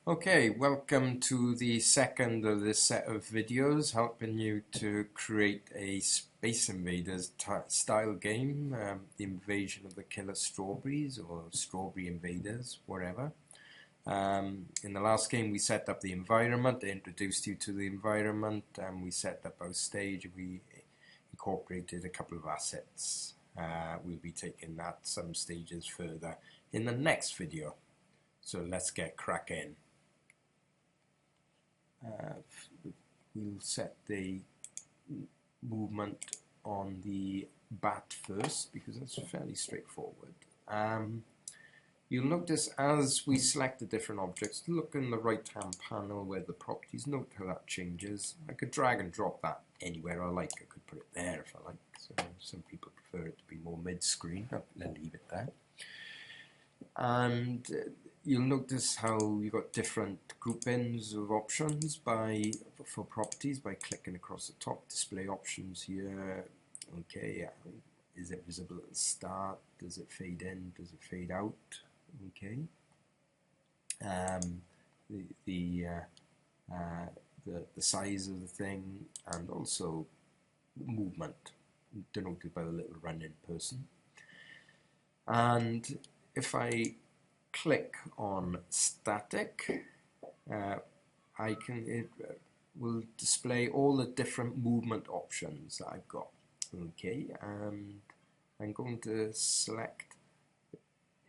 Okay, welcome to the second of this set of videos helping you to create a Space Invaders style game, the invasion of the killer strawberries or strawberry invaders, whatever. In the last game we set up the environment, I introduced you to the environment, and we set up our stage, we incorporated a couple of assets. We'll be taking that some stages further in the next video. So let's get cracking. We'll set the movement on the bat first because that's fairly straightforward. You'll notice as we select the different objects, look in the right hand panel where the properties, note how that changes. I could drag and drop that anywhere I like. I could put it there if I like. So some people prefer it to be more mid-screen. I'll leave it there. And you'll notice how you've got different groupings of options for properties by clicking across the top. Display options here. Okay, is it visible at the start? Does it fade in? Does it fade out? Okay. The size of the thing, and also movement denoted by the little run-in person. And if I click on static, it will display all the different movement options that I've got. Okay, and I'm going to select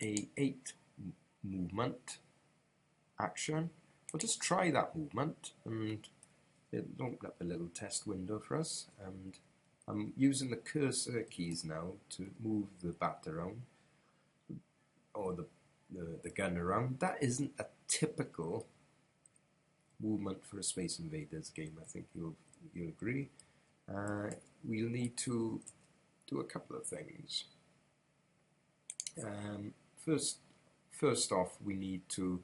a 8 movement action. I'll just try that movement, and it'll open up a little test window for us. And I'm using the cursor keys now to move the bat around, or the gun around. That isn't a typical movement for a Space Invaders game, I think you'll agree. We'll need to do a couple of things. First off, we need to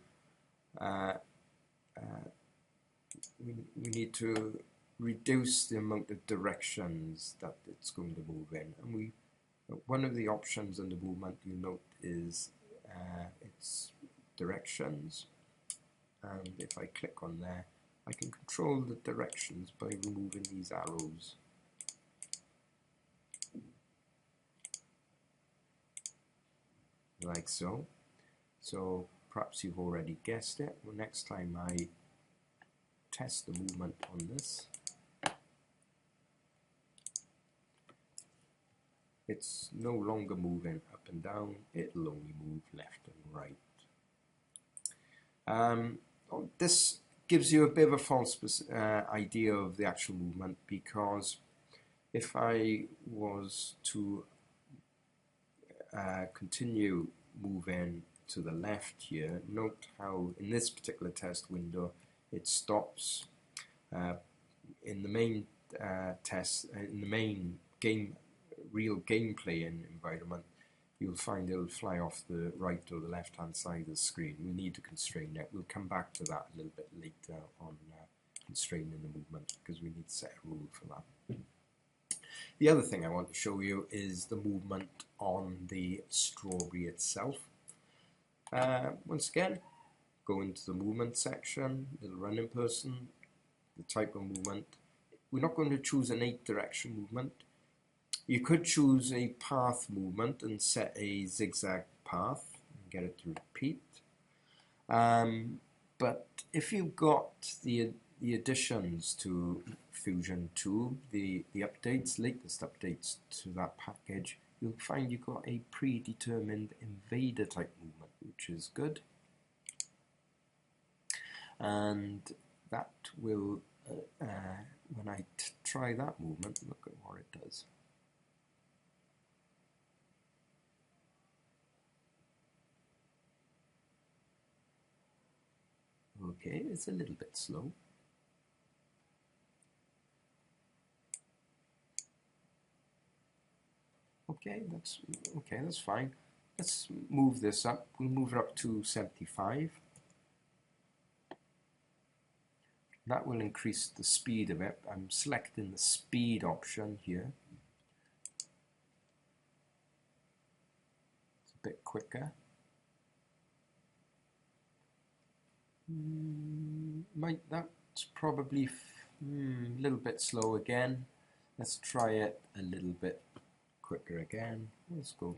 reduce the amount of directions that it's going to move in, and one of the options in the movement you'll note is its directions, and if I click on there I can control the directions by removing these arrows. Like so. So perhaps you've already guessed it. Well, next time I test the movement on this, it's no longer moving up and down, it'll only move left and right. This gives you a bit of a false idea of the actual movement, because if I was to continue moving to the left here, note how in this particular test window it stops. In the main in the main real gameplay environment, you'll find it'll fly off the right or the left hand side of the screen. We need to constrain it. We'll come back to that a little bit later on constraining the movement, because we need to set a rule for that. The other thing I want to show you is the movement on the strawberry itself. Once again, go into the movement section, little running person, the type of movement. We're not going to choose an 8 direction movement. You could choose a path movement and set a zigzag path and get it to repeat. But if you've got the additions to Fusion 2, the updates, latest updates to that package, you'll find you've got a predetermined invader type movement, which is good. And that will, when I try that movement, look at what it does. Okay, it's a little bit slow. Okay, that's fine. Let's move this up. We'll move it up to 75. That will increase the speed of it. I'm selecting the speed option here. It's a bit quicker. That's probably a little bit slow again. Let's try it a little bit quicker again. Let's go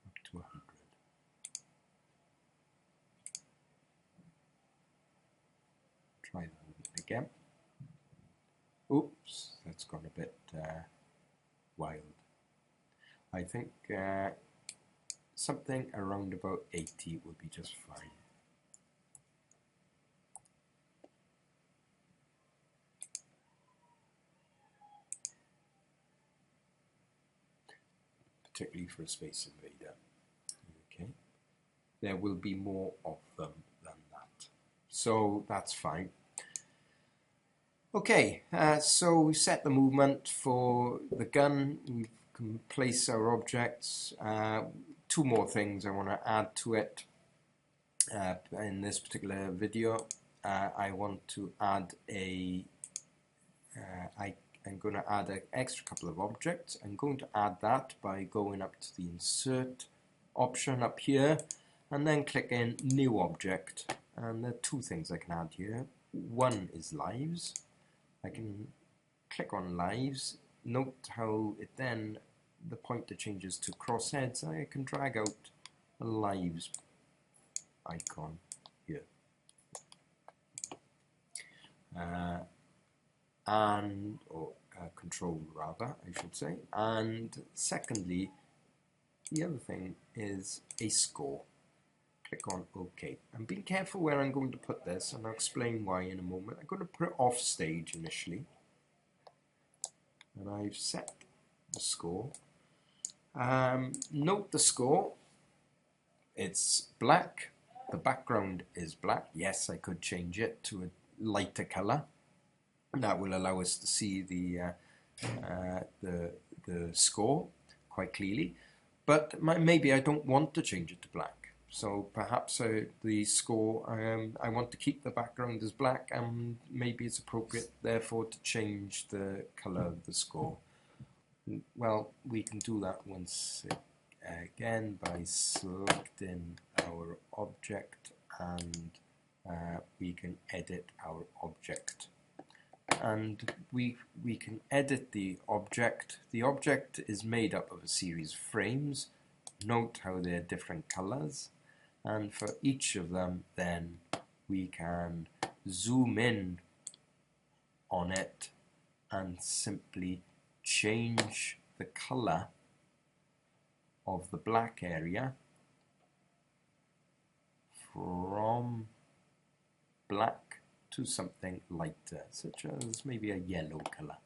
up to 100. Try that again. Oops, that's gone a bit wild. I think something around about 80 would be just fine. Particularly for a Space Invader. Okay, there will be more of them than that, so that's fine. Okay, so we set the movement for the gun. We can place our objects. Two more things I want to add to it in this particular video. I want to add I'm going to add an extra couple of objects. I'm going to add that by going up to the insert option up here and then clicking new object. And there are two things I can add here. One is lives. I can click on lives. Note how it then, the pointer changes to crossheads. I can drag out a lives icon here. Or control rather, I should say. And secondly, the other thing is a score. Click on OK. I'm being careful where I'm going to put this, and I'll explain why in a moment. I'm going to put it off stage initially. And I've set the score. Note the score. It's black. The background is black. Yes, I could change it to a lighter color. That will allow us to see the score quite clearly. But maybe I don't want to change it to black. So perhaps the score, I want to keep the background as black, and maybe it's appropriate therefore to change the color of the score. Well, we can do that once again by selecting our object, and we can edit our object. And we can edit the object. The object is made up of a series of frames. Note how they're different colors. And for each of them, then we can zoom in on it and simply change the color of the black area from black to something lighter, such as maybe a yellow color.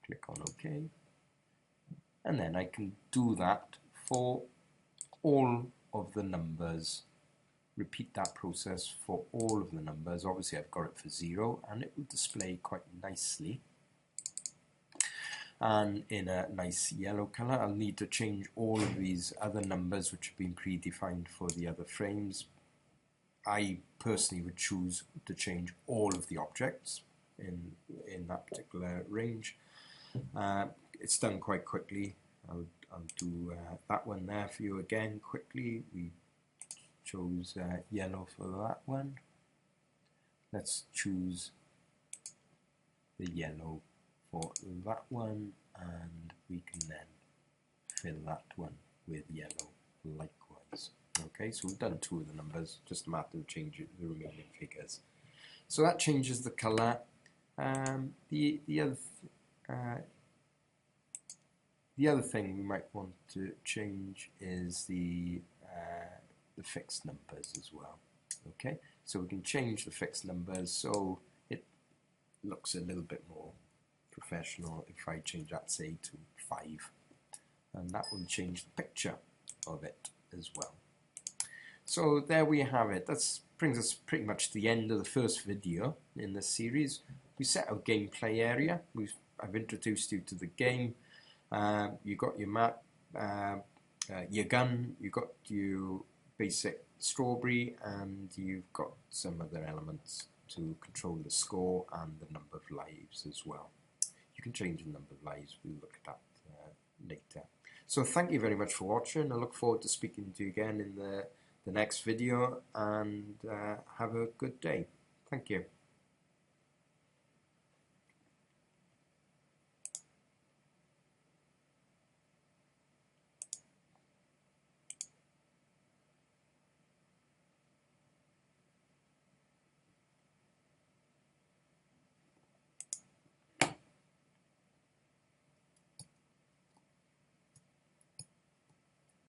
Click on OK. And then I can do that for all of the numbers. Repeat that process for all of the numbers. Obviously I've got it for 0, and it will display quite nicely. And in a nice yellow color, I'll need to change all of these other numbers which have been predefined for the other frames. I personally would choose to change all of the objects in that particular range. It's done quite quickly. I'll do that one there for you again quickly. We chose yellow for that one. Let's choose the yellow for that one, and we can then fill that one with yellow likewise. Okay, so we've done 2 of the numbers, just a matter of changing the remaining figures. So that changes the color. The other thing we might want to change is the fixed numbers as well. Okay, so we can change the fixed numbers so it looks a little bit more professional if I change that, say, to 5. And that will change the picture of it as well. So there we have it. That brings us pretty much to the end of the first video in this series. We set our gameplay area. I've introduced you to the game. You got your map, your gun, you got your basic strawberry, and you've got some other elements to control the score and the number of lives as well. You can change the number of lives, we'll look at that later. So thank you very much for watching. I look forward to speaking to you again in the next video, and have a good day. Thank you.